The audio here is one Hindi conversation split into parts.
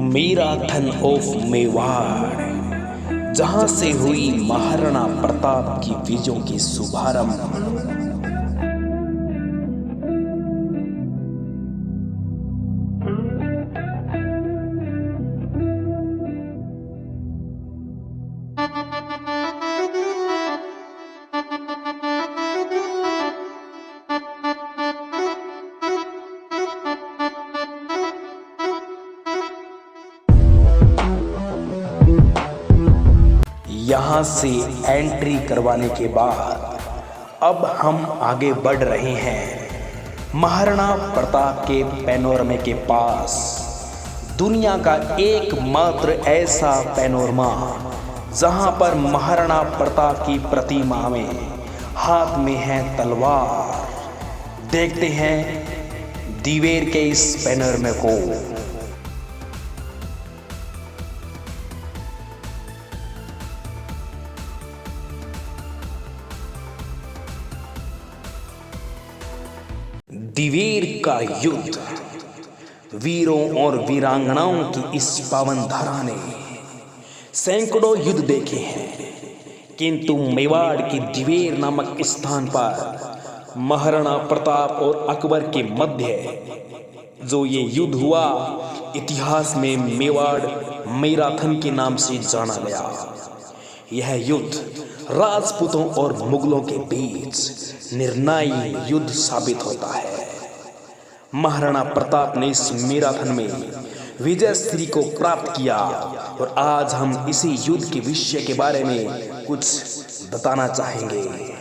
मेराथन ऑफ मेवाड़, जहां से हुई महाराणा प्रताप की विजयों की शुभारंभ। यहाँ से एंट्री करवाने के बाद अब हम आगे बढ़ रहे हैं महाराणा प्रताप के पैनोरमा के पास। दुनिया का एकमात्र ऐसा पैनोरमा जहाँ पर महाराणा प्रताप की प्रतिमा में हाथ में है तलवार। देखते हैं दिवेर के इस पैनोरमा को। दिवेर का युद्ध, वीरों और वीरांगनाओं की इस पावन धरा ने सैकड़ों युद्ध देखे हैं, किंतु मेवाड़ की दिवेर नामक स्थान पर महाराणा प्रताप और अकबर के मध्य जो ये युद्ध हुआ, इतिहास में मेवाड़ मैराथन के नाम से जाना गया। यह युद्ध राजपूतों और मुगलों के बीच निर्णायक युद्ध साबित होता है। महाराणा प्रताप ने इस मैराथन में विजय श्री को प्राप्त किया और आज हम इसी युद्ध के विषय के बारे में कुछ बताना चाहेंगे।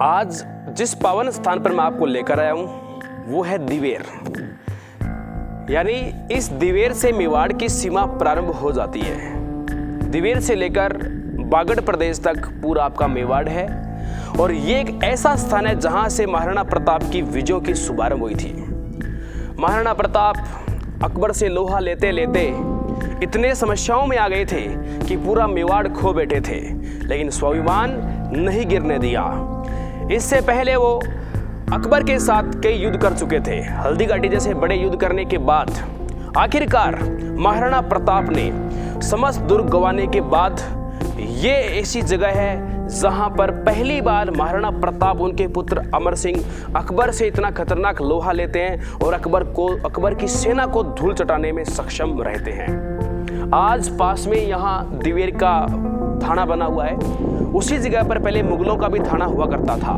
आज जिस पावन स्थान पर मैं आपको लेकर आया हूँ वो है दिवेर। यानी इस दिवेर से मेवाड़ की सीमा प्रारंभ हो जाती है। दिवेर से लेकर बागड़ प्रदेश तक पूरा आपका मेवाड़ है और ये एक ऐसा स्थान है जहाँ से महाराणा प्रताप की विजयों की शुभारंभ हुई थी। महाराणा प्रताप अकबर से लोहा लेते लेते इतने समस्याओं में आ गए थे कि पूरा मेवाड़ खो बैठे थे, लेकिन स्वाभिमान नहीं गिरने दिया। इससे पहले वो अकबर के साथ कई युद्ध कर चुके थे। हल्दी घाटी जैसे बड़े युद्ध करने के बाद आखिरकार महाराणा प्रताप ने समस्त दुर्ग गंवाने के बाद ये ऐसी जगह है जहां पर पहली बार महाराणा प्रताप उनके पुत्र अमर सिंह अकबर से इतना खतरनाक लोहा लेते हैं और अकबर की सेना को धूल चटाने में सक्षम रहते हैं। आज पास में यहाँ दिवेर का थाना बना हुआ है। उसी जगह पर पहले मुगलों का भी थाना हुआ करता था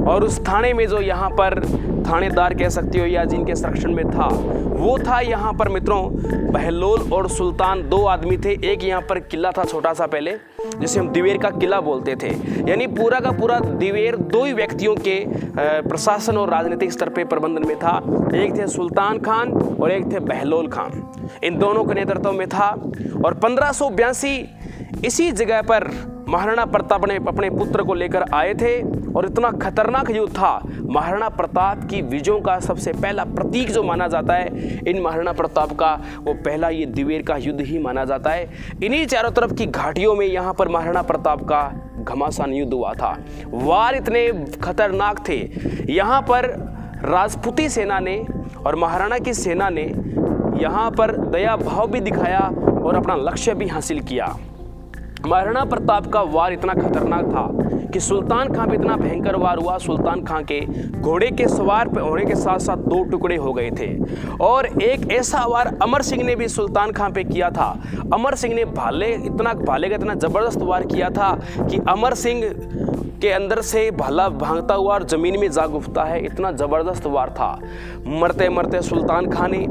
और उस थाने में जो यहाँ पर थानेदार कह सकते हो या जिनके संरक्षण में था वो था यहाँ पर मित्रों बहलोल और सुल्तान, दो आदमी थे। एक यहाँ पर किला था छोटा सा पहले जिसे हम दिवेर का किला बोलते थे। यानी पूरा का पूरा दिवेर दो ही व्यक्तियों के प्रशासन और राजनीतिक स्तर पर प्रबंधन में था। एक थे सुल्तान खान और एक थे बहलोल खान। इन दोनों के नेतृत्व में था और 1582 इसी जगह पर महाराणा प्रताप ने अपने पुत्र को लेकर आए थे और इतना खतरनाक युद्ध था। महाराणा प्रताप की विजयों का सबसे पहला प्रतीक जो माना जाता है इन महाराणा प्रताप का, वो पहला ये दिवेर का युद्ध ही माना जाता है। इन्हीं चारों तरफ की घाटियों में यहाँ पर महाराणा प्रताप का घमासान युद्ध हुआ था। वार इतने खतरनाक थे, यहाँ पर राजपूती सेना ने और महाराणा की सेना ने यहाँ पर दया भाव भी दिखाया और अपना लक्ष्य भी हासिल किया। महाराणा प्रताप का वार इतना खतरनाक था कि सुल्तान खान पे इतना भयंकर वार हुआ। सुल्तान खान के घोड़े के सवार पे होने के साथ साथ दो टुकड़े हो गए थे और एक ऐसा वार अमर सिंह ने भी सुल्तान खान पे किया था। अमर सिंह ने भाले का इतना जबरदस्त वार किया था कि अमर सिंह के अंदर से भाला भागता हुआ और जमीन में जा गुफता है। इतना जबरदस्त वार था। मरते मरते सुल्तान खान ने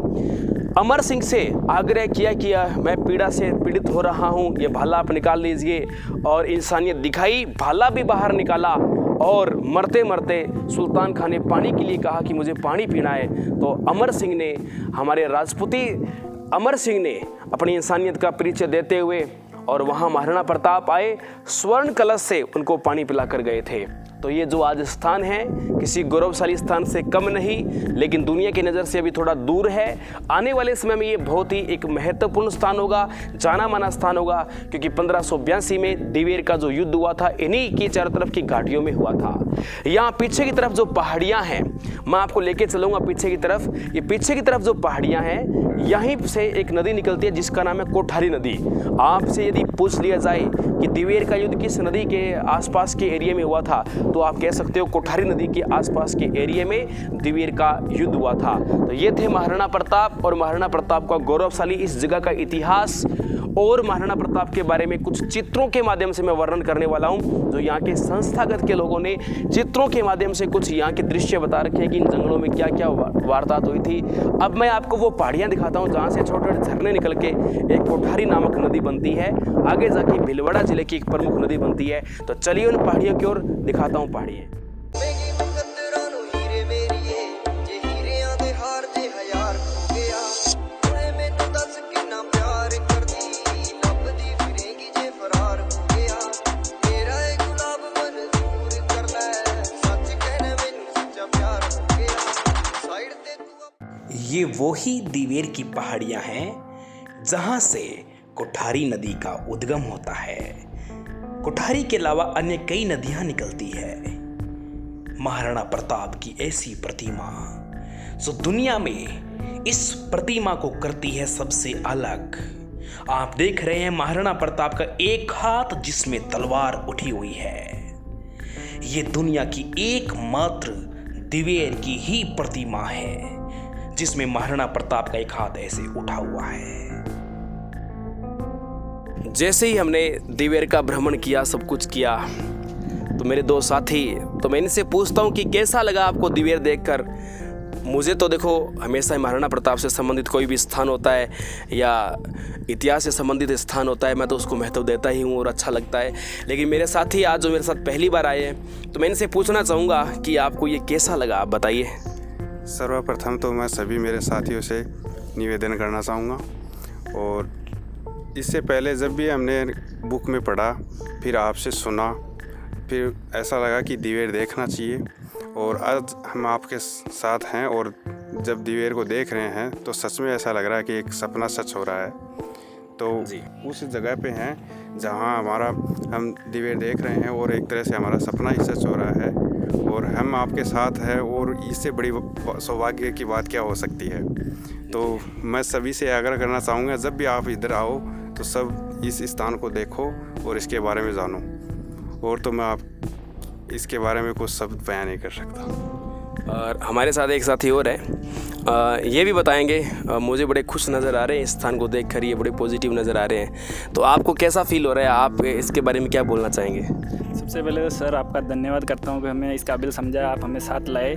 अमर सिंह से आग्रह किया कि मैं पीड़ा से पीड़ित हो रहा हूँ, ये भाला आप निकाल लीजिए, और इंसानियत दिखाई, भाला भी बाहर निकाला और मरते मरते सुल्तान खान ने पानी के लिए कहा कि मुझे पानी पीना है। तो अमर सिंह ने हमारे राजपूती अमर सिंह ने अपनी इंसानियत का परिचय देते हुए और वहाँ महाराणा प्रताप आए, स्वर्ण कलश से उनको पानी पिलाकर गए थे। तो ये जो आज स्थान है किसी गौरवशाली स्थान से कम नहीं, लेकिन दुनिया की नज़र से अभी थोड़ा दूर है। आने वाले समय में ये बहुत ही एक महत्वपूर्ण स्थान होगा, जाना माना स्थान होगा, क्योंकि 1582 में दिवेर का जो युद्ध हुआ था इन्हीं की चारों तरफ की घाटियों में हुआ था। यहाँ पीछे की तरफ जो पहाड़ियाँ हैं, मैं आपको लेके चलूँगा पीछे की तरफ। ये पीछे की तरफ जो पहाड़ियाँ हैं, यहीं से एक नदी निकलती है जिसका नाम है कोठारी नदी। आपसे यदि पूछ लिया जाए कि दिवेर का युद्ध किस नदी के आसपास के एरिया में हुआ था, तो आप कह सकते हो कोठारी नदी के आसपास के एरिया में दिवेर का युद्ध हुआ था। तो ये थे महाराणा प्रताप और महाराणा प्रताप का गौरवशाली इस जगह का इतिहास और महाराणा प्रताप के बारे में कुछ चित्रों के माध्यम से मैं वर्णन करने वाला हूं, जो यहाँ के संस्थागत के लोगों ने चित्रों के माध्यम से कुछ यहाँ के दृश्य बता रखे हैं कि इन जंगलों में क्या क्या वारदात हुई थी। अब मैं आपको वो पहाड़ियाँ दिखाता हूँ जहाँ से छोटे छोटे झरने निकल के एक कोठारी नामक नदी बनती है, आगे जाके भीलवाड़ा जिले की एक प्रमुख नदी बनती है। तो चलिए उन पहाड़ियों की ओर दिखाता हूँ पहाड़ियाँ। ये वही दिवेर की पहाड़ियां हैं जहां से कोठारी नदी का उद्गम होता है। कोठारी के अलावा अन्य कई नदियां निकलती है। महाराणा प्रताप की ऐसी प्रतिमा जो दुनिया में इस प्रतिमा को करती है सबसे अलग। आप देख रहे हैं महाराणा प्रताप का एक हाथ जिसमें तलवार उठी हुई है। ये दुनिया की एकमात्र दिवेर की ही प्रतिमा है जिसमें महाराणा प्रताप का एक हाथ ऐसे उठा हुआ है। जैसे ही हमने दिवेर का भ्रमण किया, सब कुछ किया, तो मेरे दो साथी, तो मैं इनसे पूछता हूँ कि कैसा लगा आपको दिवेर देखकर। मुझे तो देखो हमेशा महाराणा प्रताप से संबंधित कोई भी स्थान होता है या इतिहास से संबंधित स्थान होता है, मैं तो उसको महत्व देता ही हूँ और अच्छा लगता है। लेकिन मेरे साथी आज जो मेरे साथ पहली बार आए हैं, तो मैं इनसे पूछना चाहूँगा कि आपको ये कैसा लगा, आप बताइए। सर्वप्रथम तो मैं सभी मेरे साथियों से निवेदन करना चाहूँगा, और इससे पहले जब भी हमने बुक में पढ़ा, फिर आपसे सुना, फिर ऐसा लगा कि दिवेर देखना चाहिए, और आज हम आपके साथ हैं और जब दिवेर को देख रहे हैं तो सच में ऐसा लग रहा है कि एक सपना सच हो रहा है। तो उस जगह पे हैं जहाँ हम दिवेर देख रहे हैं और एक तरह से हमारा सपना ही सच हो रहा है, और हम आपके साथ हैं, और इससे बड़ी सौभाग्य की बात क्या हो सकती है। तो मैं सभी से आग्रह करना चाहूँगा, जब भी आप इधर आओ तो सब इस स्थान को देखो और इसके बारे में जानो, और तो मैं आप इसके बारे में कुछ शब्द बयान नहीं कर सकता। और हमारे साथ एक साथी और है, ये भी बताएंगे। मुझे बड़े खुश नज़र आ रहे हैं इस स्थान को देखकर, ये बड़े पॉजिटिव नज़र आ रहे हैं। तो आपको कैसा फील हो रहा है, आप इसके बारे में क्या बोलना चाहेंगे? सबसे पहले तो सर आपका धन्यवाद करता हूँ कि हमें इस काबिल समझा, आप हमें साथ लाए।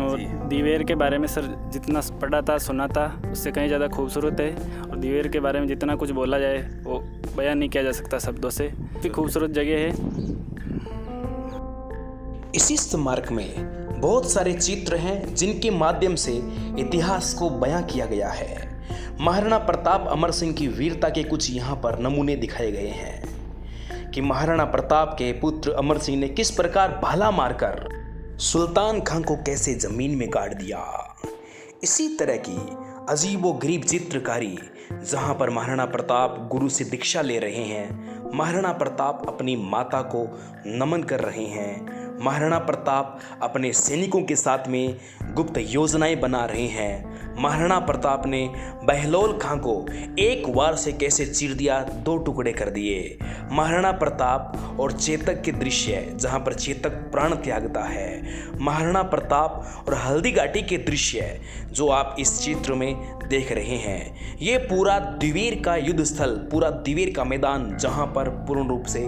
और दिवेर के बारे में सर जितना पढ़ा था, सुना था, उससे कहीं ज़्यादा खूबसूरत है। और दिवेर के बारे में जितना कुछ बोला जाए वो बयान नहीं किया जा सकता शब्दों से। काफ़ी खूबसूरत जगह है। इसी स्मारक में बहुत सारे चित्र हैं जिनके माध्यम से इतिहास को बयां किया गया है। महाराणा प्रताप अमर सिंह की वीरता के कुछ यहाँ पर नमूने दिखाए गए हैं कि महाराणा प्रताप के पुत्र अमर सिंह ने किस प्रकार भाला मारकर सुल्तान खान को कैसे जमीन में गाड़ दिया। इसी तरह की अजीबोगरीब चित्रकारी जहाँ पर महाराणा प्रताप गुरु से दीक्षा ले रहे हैं, महाराणा प्रताप अपनी माता को नमन कर रहे हैं, महाराणा प्रताप अपने सैनिकों के साथ में गुप्त योजनाएं बना रहे हैं, महाराणा प्रताप ने बहलोल खां को एक वार से कैसे चीर दिया, 2 टुकड़े कर दिए, महाराणा प्रताप और चेतक के दृश्य जहां पर चेतक प्राण त्यागता है, महाराणा प्रताप और हल्दी घाटी के दृश्य जो आप इस चित्र में देख रहे हैं। ये पूरा दिवेर का युद्ध स्थल, पूरा दिवेर का मैदान जहां पर पूर्ण रूप से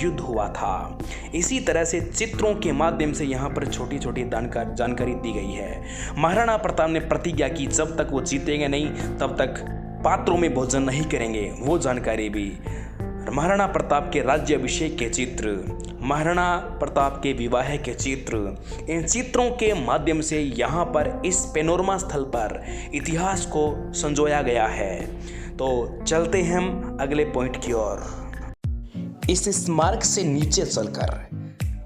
युद्ध हुआ था। इसी तरह से चित्रों के माध्यम से यहाँ पर छोटी छोटी जानकारी दी गई है। महाराणा प्रताप ने प्रतिज्ञा की जब तक वो जीतेंगे नहीं तब तक पात्रों में भोजन नहीं करेंगे, वो जानकारी भी महाराणा प्रताप के राज्याभिषेक के चित्र, महाराणा प्रताप के विवाह के चित्र, इन चित्रों के माध्यम से यहाँ पर इस पेनोरमा स्थल पर इतिहास को संजोया गया है। तो चलते हैं हम अगले पॉइंट की ओर। इस स्मारक से नीचे चलकर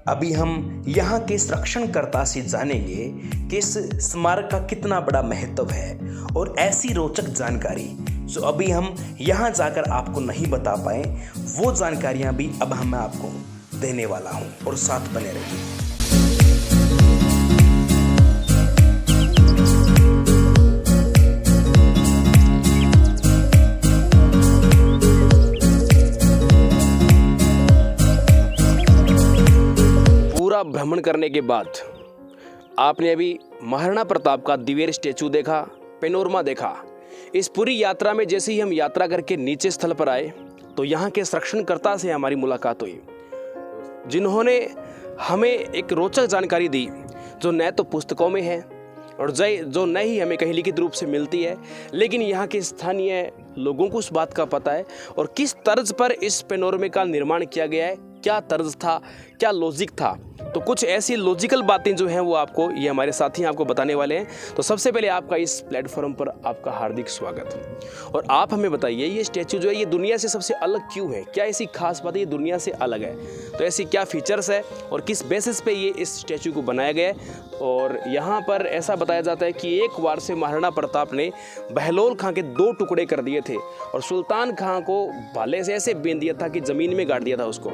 अभी हम यहाँ के संरक्षणकर्ता से जानेंगे कि इस स्मारक का कितना बड़ा महत्व है और ऐसी रोचक जानकारी जो अभी हम यहाँ जाकर आपको नहीं बता पाए, वो जानकारियाँ भी अब मैं आपको देने वाला हूँ और साथ बने रहिए। भ्रमण करने के बाद आपने अभी महाराणा प्रताप का दिवेर स्टैचू देखा, पेनोरमा देखा। इस पूरी यात्रा में जैसे ही हम यात्रा करके नीचे स्थल पर आए तो यहाँ के संरक्षणकर्ता से हमारी मुलाकात हुई, जिन्होंने हमें एक रोचक जानकारी दी जो न तो पुस्तकों में है और जो न ही हमें कहीं लिखित रूप से मिलती है, लेकिन यहाँ के स्थानीय लोगों को उस बात का पता है और किस तर्ज पर इस पेनोरमे का निर्माण किया गया है, क्या तर्ज था, क्या लॉजिक था। तो कुछ ऐसी लॉजिकल बातें जो हैं वो आपको ये हमारे साथी आपको बताने वाले हैं। तो सबसे पहले आपका इस प्लेटफॉर्म पर आपका हार्दिक स्वागत। और आप हमें बताइए ये स्टैचू जो है ये दुनिया से सबसे अलग क्यों है, क्या ऐसी खास बात है ये दुनिया से अलग है, तो ऐसी क्या फीचर्स है और किस बेसिस पे ये इस स्टैचू को बनाया गया है। और यहाँ पर ऐसा बताया जाता है कि एक बार से महाराणा प्रताप ने बहलोल खां के 2 टुकड़े कर दिए थे और सुल्तान खां को भाले से ऐसे बीन दिया था कि ज़मीन में गाड़ दिया था उसको।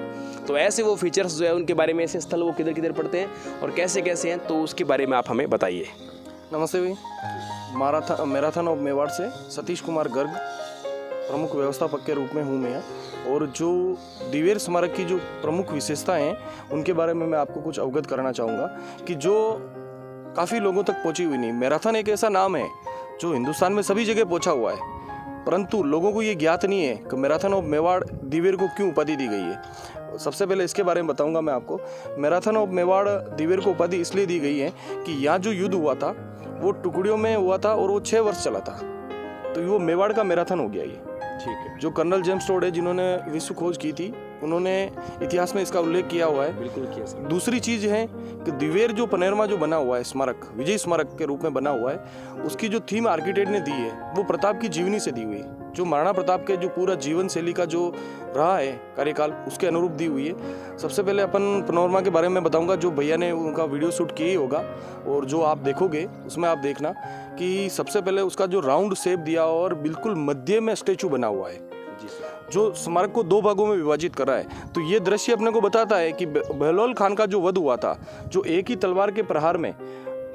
तो ऐसे वो फीचर्स जो है उनके बारे में, ऐसे स्थल वो किधर किधर पड़ते हैं और कैसे कैसे हैं, तो उसके बारे में आप हमें बताइए। नमस्ते भाई, मैराथन ऑफ मेवाड़ से सतीश कुमार गर्ग प्रमुख व्यवस्थापक के रूप में हूँ मैं। और जो दिवेर स्मारक की जो प्रमुख विशेषताएं हैं उनके बारे में मैं आपको कुछ अवगत कराना चाहूँगा कि जो काफ़ी लोगों तक पहुँची हुई नहीं। मैराथन एक ऐसा नाम है जो हिंदुस्तान में सभी जगह पहुँचा हुआ है, परंतु लोगों को ये ज्ञात नहीं है कि मैराथन ऑफ मेवाड़ दिवेर को क्यों उपाधि दी गई है। सबसे पहले इसके बारे में बताऊंगा मैं आपको। मैराथन ऑफ मेवाड़ दिवेर को उपाधि इसलिए दी गई है कि यहाँ जो युद्ध हुआ था वो टुकड़ियों में हुआ था और वो 6 वर्ष चला था, तो वो मेवाड़ का मैराथन हो गया ये। ठीक है। जो कर्नल जेम्स टोड है जिन्होंने विश्व खोज की थी, उन्होंने इतिहास में इसका उल्लेख किया हुआ है। बिल्कुल किया सर। दूसरी चीज़ है कि दिवेर जो पेनोरमा जो बना हुआ है स्मारक, विजय स्मारक के रूप में बना हुआ है, उसकी जो थीम आर्किटेक्ट ने दी है वो प्रताप की जीवनी से दी हुई है। जो महाराणा प्रताप के जो पूरा जीवन शैली का जो रहा है कार्यकाल, उसके अनुरूप दी हुई है। सबसे पहले अपन पेनोरमा के बारे में बताऊंगा, जो भैया ने उनका वीडियो शूट किया ही होगा और जो आप देखोगे उसमें आप देखना कि सबसे पहले उसका जो राउंड शेप दिया और बिल्कुल मध्य में स्टैचू बना हुआ है जो स्मारक को 2 भागों में विभाजित कर रहा है। तो ये दृश्य अपने को बताता है कि बहलोल खान का जो वध हुआ था, जो एक ही तलवार के प्रहार में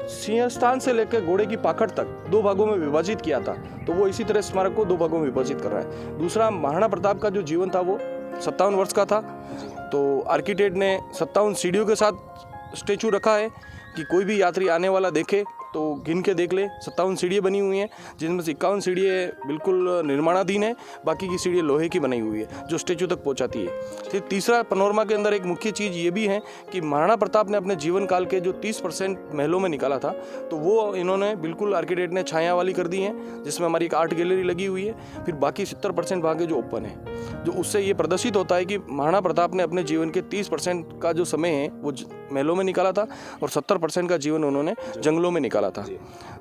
सिंहस्थान से लेकर घोड़े की पाखड़ तक 2 भागों में विभाजित किया था, तो वो इसी तरह स्मारक को 2 भागों में विभाजित कर रहा है। दूसरा, महाराणा प्रताप का जो जीवन था वो 57 वर्ष का था, तो आर्किटेक्ट ने 57 सीढ़ियों के साथ स्टेचू रखा है कि कोई भी यात्री आने वाला देखे तो गिन के देख ले। 57 सीढ़ियाँ बनी हुई हैं, जिनमें से 51 सीढ़ियाँ बिल्कुल निर्माणाधीन है, बाकी की सीढ़ियाँ लोहे की बनाई हुई है जो स्टेचू तक पहुंचाती है। फिर तीसरा, पेनोरमा के अंदर एक मुख्य चीज़ ये भी है कि महाराणा प्रताप ने अपने जीवन काल के जो 30% महलों में निकाला था, तो वो इन्होंने बिल्कुल आर्किटेक्ट ने छाया वाली कर दी है, जिसमें हमारी एक आर्ट गैलरी लगी हुई है। फिर बाकी 70% भाग है जो ओपन है, जो उससे ये प्रदर्शित होता है कि महाराणा प्रताप ने अपने जीवन के 30% का जो समय है वो महलों में निकाला था और 70% का जीवन उन्होंने जंगलों में निकाला था।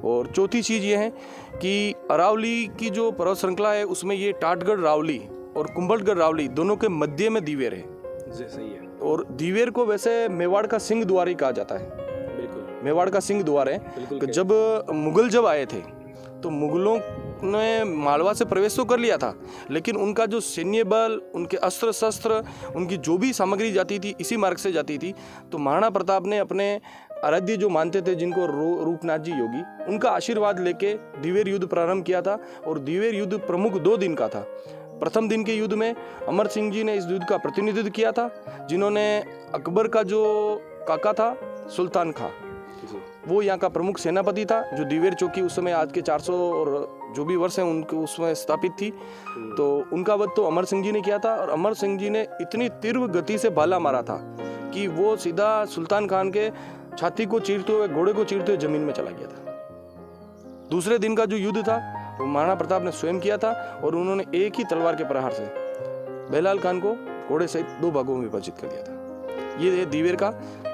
और चौथी चीज़ ये है कि अरावली की जो पर्वत श्रृंखला है उसमें ये टाटगढ़ रावली और कुंभलगढ़ रावली दोनों के मध्य में दिवेर है। सही है। और दिवेर को वैसे मेवाड़ का सिंह द्वार ही कहा जाता है। बिल्कुल मेवाड़ का सिंह द्वार है कि जब मुगल जब आए थे तो मुगलों ने मालवा से प्रवेश तो कर लिया था, लेकिन उनका जो सैन्य बल, उनके अस्त्र शस्त्र, उनकी जो भी सामग्री जाती थी इसी मार्ग से जाती थी। तो महाराणा प्रताप ने अपने आराध्य जो मानते थे, जिनको रूपनाथ जी योगी, उनका आशीर्वाद लेके दिवेर युद्ध प्रारंभ किया था। और दिवेर युद्ध प्रमुख 2 दिन का था। प्रथम दिन के युद्ध में अमर सिंह जी ने इस युद्ध का प्रतिनिधित्व किया था, जिन्होंने अकबर का जो काका था सुल्तान खां, वो यहाँ का प्रमुख सेनापति था, जो दिवेर चौकी उस समय आज के 400 और जो भी वर्ष हैं उनके उसमें स्थापित थी। तो उनका वध तो अमर सिंह जी ने किया था। और अमर सिंह जी ने इतनी तीव्र गति से भाला मारा था कि वो सीधा सुल्तान खान के छाती को चीरते हुए, घोड़े को चीरते हुए जमीन में चला गया था। दूसरे दिन का जो युद्ध था वो महाराणा प्रताप ने स्वयं किया था और उन्होंने एक ही तलवार के प्रहार से बेलाल खान को घोड़े सहित 2 भागों में विभाजित कर दिया था। ये है दीवेर का।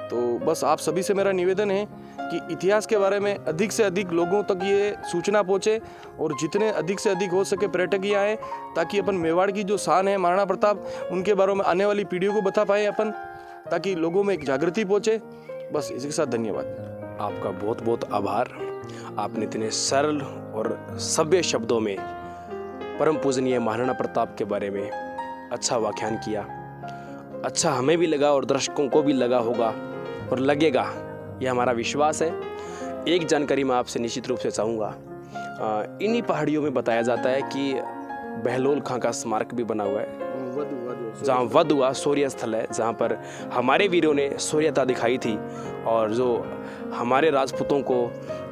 तो बस आप सभी से मेरा निवेदन है कि इतिहास के बारे में अधिक से अधिक लोगों तक ये सूचना पहुँचे और जितने अधिक से अधिक हो सके पर्यटक यहाँ आए, ताकि अपन मेवाड़ की जो शान है महाराणा प्रताप, उनके बारे में आने वाली पीढ़ियों को बता पाए अपन, ताकि लोगों में एक जागृति पहुँचे। बस इसी के साथ धन्यवाद। आपका बहुत बहुत आभार। आपने इतने सरल और सभ्य शब्दों में परम पूजनीय महाराणा प्रताप के बारे में अच्छा व्याख्यान किया। अच्छा हमें भी लगा और दर्शकों को भी लगा होगा और लगेगा, यह हमारा विश्वास है। एक जानकारी मैं आपसे निश्चित रूप से चाहूँगा, इन्हीं पहाड़ियों में बताया जाता है कि बहलोल खां का स्मारक भी बना हुआ है, जहाँ वध हुआ, सूर्य स्थल है, जहाँ पर हमारे वीरों ने सूर्यता दिखाई थी और जो हमारे राजपूतों को,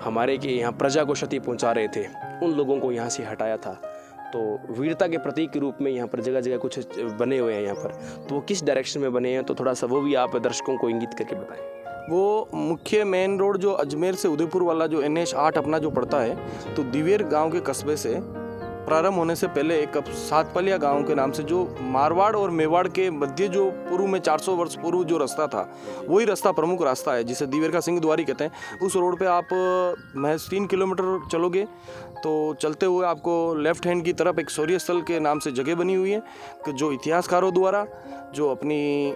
हमारे के यहाँ प्रजा को क्षति पहुँचा रहे थे, उन लोगों को यहाँ से हटाया था। तो वीरता के प्रतीक के रूप में यहाँ पर जगह जगह कुछ बने हुए हैं यहाँ पर, तो वो किस डायरेक्शन में बने हैं, तो थोड़ा सा वो भी आप दर्शकों को इंगित करके बताएं। वो मुख्य मेन रोड जो अजमेर से उदयपुर वाला जो NH 8 अपना जो पड़ता है, तो दिवेर गांव के कस्बे से प्रारंभ होने से पहले एक सातपलिया गांव के नाम से जो मारवाड़ और मेवाड़ के मध्य जो पूर्व में 400 वर्ष पूर्व जो रास्ता था, वही रास्ता प्रमुख रास्ता है जिसे दिवेर का सिंह द्वारी कहते हैं। उस रोड पे आप महज 3 किलोमीटर चलोगे तो चलते हुए आपको लेफ्ट हैंड की तरफ एक सूर्य स्थल के नाम से जगह बनी हुई है, जो इतिहासकारों द्वारा, जो अपनी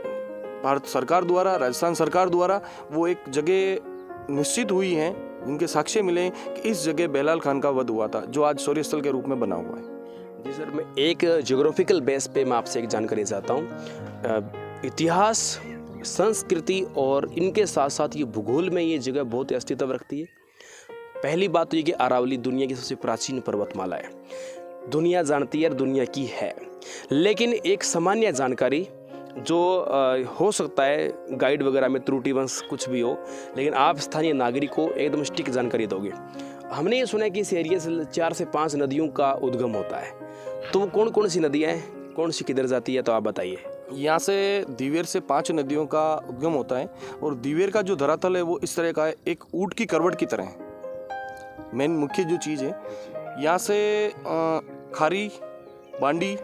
भारत सरकार द्वारा, राजस्थान सरकार द्वारा वो एक जगह निश्चित हुई है, जिनके साक्ष्य मिले कि इस जगह बेलाल खान का वध हुआ था, जो आज सूर्य स्थल के रूप में बना हुआ है। जी सर, मैं एक ज्योग्राफिकल बेस पे मैं आपसे एक जानकारी चाहता हूँ। इतिहास, संस्कृति और इनके साथ साथ ये भूगोल में ये जगह बहुत अस्तित्व रखती है। पहली बात तो ये कि अरावली दुनिया की सबसे प्राचीन पर्वतमाला है, दुनिया जानती है और दुनिया की है। लेकिन एक सामान्य जानकारी जो हो सकता है गाइड वगैरह में त्रुटिवंश कुछ भी हो, लेकिन आप स्थानीय नागरिक को एकदम सटीक जानकारी दोगे। हमने ये सुना है कि इस एरिया से 4 से 5 नदियों का उद्गम होता है, तो वो कौन कौन सी नदियाँ हैं, कौन सी किधर जाती है, तो आप बताइए। यहाँ से दिवेर से 5 नदियों का उद्गम होता है और दिवेर का जो धरातल है वो इस तरह का है, एक ऊँट की करवट की तरह है। मेन मुख्य जो चीज़ है, यहाँ से खारी, बांडी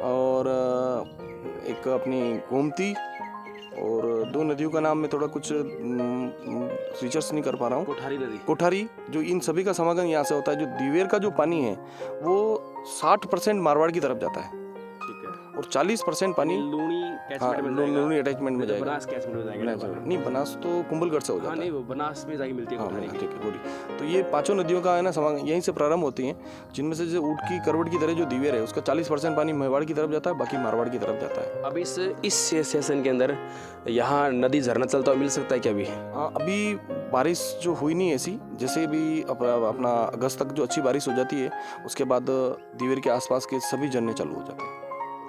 और एक अपनी गोमती और 2 नदियों का नाम मैं थोड़ा कुछ रिसर्च नहीं कर पा रहा हूँ, कोठारी, जो इन सभी का समागम यहाँ से होता है। जो दिवेर का जो पानी है वो 60% मारवाड़ की तरफ जाता है और 40% पानी लूणी अटैचमेंट में जाएगा। बनास कैचमेंट में जाएगा नहीं, बनास तो कुंभलगढ़ से हो जाता है। नहीं, वो बनास में जाके मिलती है कोठारी। ठीक है, बोलिए। तो ये 5 नदियों का है ना समागम यहीं से प्रारंभ होती हैं, जिनमें से जो ऊँट की करवट की तरह जो दिवेर है उसका 40% पानी मेवाड़ की तरफ जाता है, बाकी मारवाड़ की तरफ जाता है। अब इस सेशन के अंदर यहाँ नदी झरना चलता हुआ मिल सकता है क्या अभी? हाँ, अभी बारिश जो हुई नहीं ऐसी, जैसे भी अपना अगस्त तक जो अच्छी बारिश हो जाती है उसके बाद दिवेर के आसपास के सभी झरने चालू हो जाते हैं।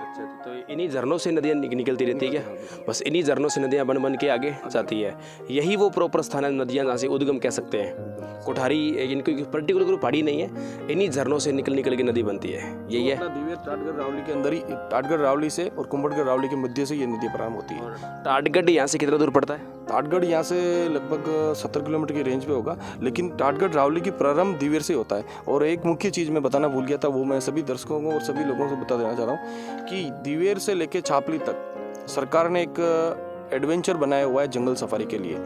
अच्छा, तो इन्हीं झरनों से नदियाँ निकलती रहती है क्या? बस इन्हीं झरनों से नदियाँ बन के आगे जाती है। यही वो प्रॉपर स्थान है नदियाँ जहाँ से उद्गम कह सकते हैं। कोठारी इनकी पर्टिकुलर कोई पहाड़ी नहीं है, इन्हीं झरनों से निकल के नदी बनती है, यही है। दिवेर टाटगढ़ रावली के अंदर ही, टाटगढ़ रावली से और कुंभलगढ़ रावली के मध्य से ये नदी प्रारंभ होती है। टाटगढ़ यहाँ से कितना दूर पड़ता है? टाटगढ़ यहाँ से लगभग 70 किलोमीटर की रेंज पे होगा, लेकिन टाटगढ़ रावली की प्रारंभ दिवेर से होता है। और एक मुख्य चीज़ मैं बताना भूल गया था, वो मैं सभी दर्शकों को और सभी लोगों को बता देना चाह रहा हूँ कि दिवेर से लेके छापली तक सरकार ने एक एडवेंचर बनाया हुआ है जंगल सफारी के लिए,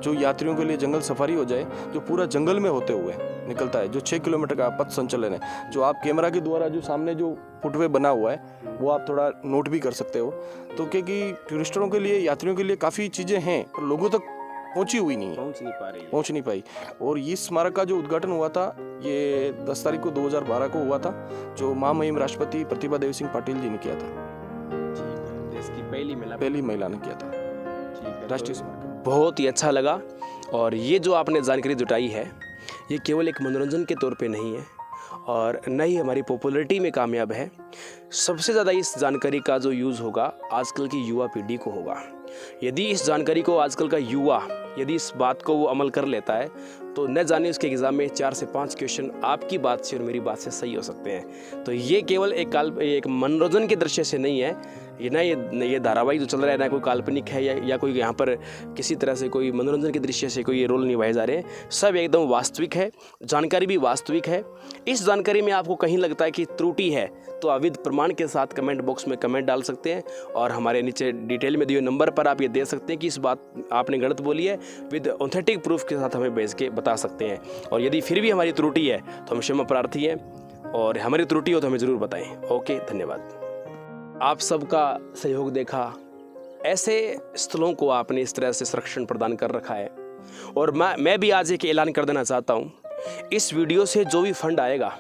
जो यात्रियों के लिए जंगल सफारी हो जाए, जो पूरा जंगल में होते हुए निकलता है, जो 6 किलोमीटर का पथ संचलन है, जो आप कैमरा के द्वारा जो सामने जो फुटवे बना हुआ है वो आप थोड़ा नोट भी कर सकते हो। तो क्योंकि टूरिस्टों के लिए, यात्रियों के लिए काफ़ी चीज़ें हैं पर लोगों तक पहुंची हुई नहीं है, पहुंच नहीं पाई। और इस स्मारक का जो उद्घाटन हुआ था ये 10 तारीख को 2012 को हुआ था, जो महामहिम राष्ट्रपति प्रतिभा देवी सिंह पाटिल जी ने किया था। पहली महिला ने किया था राष्ट्रीय स्मारक। बहुत ही अच्छा लगा। और ये जो आपने जानकारी जुटाई है ये केवल एक मनोरंजन के तौर पे नहीं है और न ही हमारी पॉपुलैरिटी में कामयाब है। सबसे ज़्यादा इस जानकारी का जो यूज़ होगा आजकल की युवा पीढ़ी को होगा। यदि इस जानकारी को आजकल का युवा, यदि इस बात को वो अमल कर लेता है तो न जाने उसके एग्ज़ाम में 4 से 5 क्वेश्चन आपकी बात से और मेरी बात से सही हो सकते हैं। तो ये केवल एक मनोरंजन के दृश्य से नहीं है, ये धारावाहिक जो चल रहा है ना कोई काल्पनिक है या कोई यहाँ पर किसी तरह से कोई मनोरंजन के दृश्य से कोई ये रोल निभाए जा रहे हैं। सब एकदम वास्तविक है, जानकारी भी वास्तविक है। इस जानकारी में आपको कहीं लगता है कि त्रुटि है तो अविध प्रमाण के साथ कमेंट बॉक्स में कमेंट डाल सकते हैं और हमारे नीचे डिटेल में दिए नंबर पर आप ये दे सकते हैं कि इस बात आपने गलत बोली है, विद ऑथेंटिक प्रूफ के साथ हमें भेज के बता सकते हैं। और यदि फिर भी हमारी त्रुटि है तो हम क्षमा प्रार्थी हैं, और हमारी त्रुटि हो तो हमें ज़रूर बताएं। ओके, धन्यवाद। आप सबका सहयोग देखा, ऐसे स्थलों को आपने इस तरह से संरक्षण प्रदान कर रखा है। और मैं भी आज एक ऐलान कर देना चाहता हूँ, इस वीडियो से जो भी फंड आएगा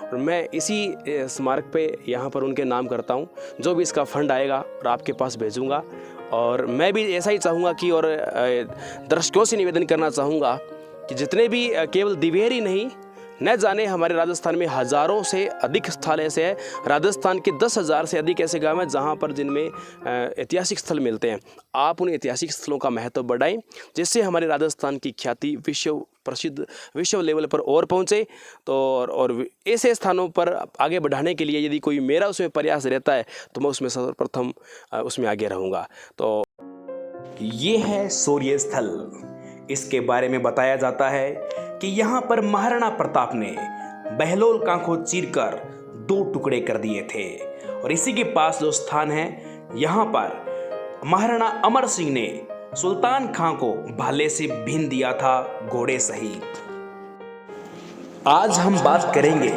और मैं इसी स्मारक पे यहाँ पर उनके नाम करता हूँ, जो भी इसका फंड आएगा और आपके पास भेजूँगा। और मैं भी ऐसा ही चाहूँगा कि और दर्शकों से निवेदन करना चाहूँगा कि जितने भी केवल दिवेर ही नहीं, न जाने हमारे राजस्थान में हज़ारों से अधिक स्थल ऐसे हैं, राजस्थान के 10,000 से अधिक ऐसे गांव हैं जहां पर जिनमें ऐतिहासिक स्थल मिलते हैं। आप उन ऐतिहासिक स्थलों का महत्व बढ़ाएं, जिससे हमारे राजस्थान की ख्याति विश्व लेवल पर और पहुंचे। तो और ऐसे स्थानों पर आगे बढ़ाने के लिए यदि कोई मेरा उसमें प्रयास रहता है तो मैं उसमें सर्वप्रथम उसमें आगे रहूँगा। तो ये है शौर्य स्थल। इसके बारे में बताया जाता है कि यहाँ पर महाराणा प्रताप ने बहलोल कांखो चीरकर 2 टुकड़े कर दिए थे। और इसी के पास जो स्थान है, यहाँ पर महाराणा अमर सिंह ने सुल्तान खां को भाले से भीन दिया था, घोड़े सहित। आज हम बात करेंगे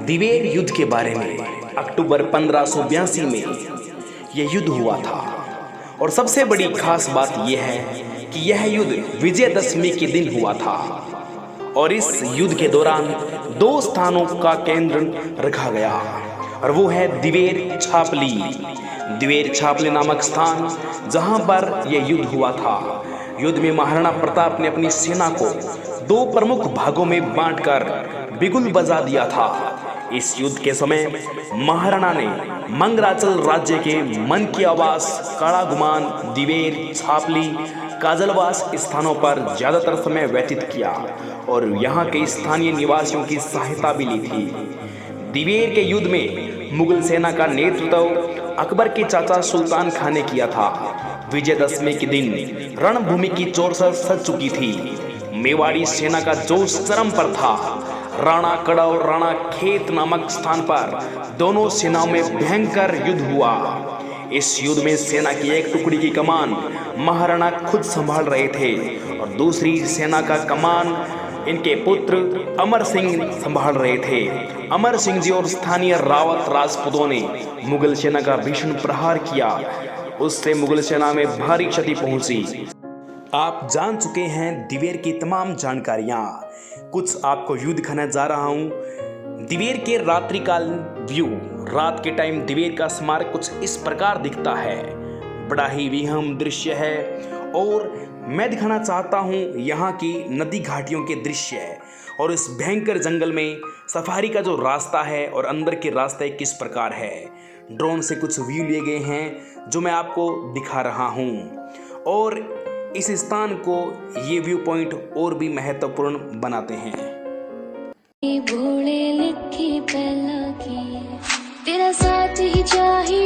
दिवेर युद्ध के बारे में। अक्टूबर 1582 में यह युद्ध हुआ था और सबसे बड़ी खास बात यह है कि यह युद्ध विजयदशमी के दिन हुआ था। और इस युद्ध के दौरान 2 स्थानों का केंद्र रखा गया और वो है दिवेर छापली। दिवेर छापली नामक स्थान जहां पर यह युद्ध हुआ था। युद्ध में महाराणा प्रताप ने अपनी सेना को 2 प्रमुख भागों में बांटकर बिगुल बजा दिया था। इस युद्ध के समय महाराणा ने मंगराचल राज्य के मन की आवास, काड़ागुमान, दिवेर, छापली, काजलवास स्थानों पर ज्यादातर समय व्यतीत किया और यहाँ के स्थानीय निवासियों की सहायता भी ली थी। दिवेर के युद्ध में मुगल सेना का नेतृत्व अकबर के चाचा सुल्तान खां ने किया था। विजयदशमी के दिन रणभूमि की चौरस सज चुकी थी। मेवाड़ी सेना का जोश चरम पर था। राणा कड़ा और राणा खेत नामक स्थान पर दोनों सेनाओं में भयंकर युद्ध हुआ। इस युद्ध में सेना की एक टुकड़ी की कमान महाराणा खुद संभाल रहे थे और दूसरी सेना का कमान इनके पुत्र अमर सिंह संभाल रहे थे। अमर सिंह जी और स्थानीय रावत राजपूतों ने मुगल सेना का भीषण प्रहार किया। उससे मुगल सेना में भारी क्षति पहुंची। आप जान चुके हैं दिवेर की तमाम जानकारियां। कुछ आपको युद्ध दिखाने जा रहा हूं। दिवेर के रात्रिकाल व्यू। रात के टाइम दिवेर का स्मारक कुछ इस प्रकार दिखता है। बड़ा ही विहंगम दृश्य है और मैं दिखाना चाहता हूं यहाँ की नदी घाटियों के दृश्य और इस भयंकर जंगल में सफारी का जो रास्ता है और अंदर के रास्ते किस प्रकार है। ड्रोन से कुछ व्यू लिए गए हैं जो मैं आपको दिखा रहा हूं और इस स्थान को ये व्यू पॉइंट और भी महत्वपूर्ण बनाते हैं। भोले लिखी पहला की तेरा साथ ही चाहिए।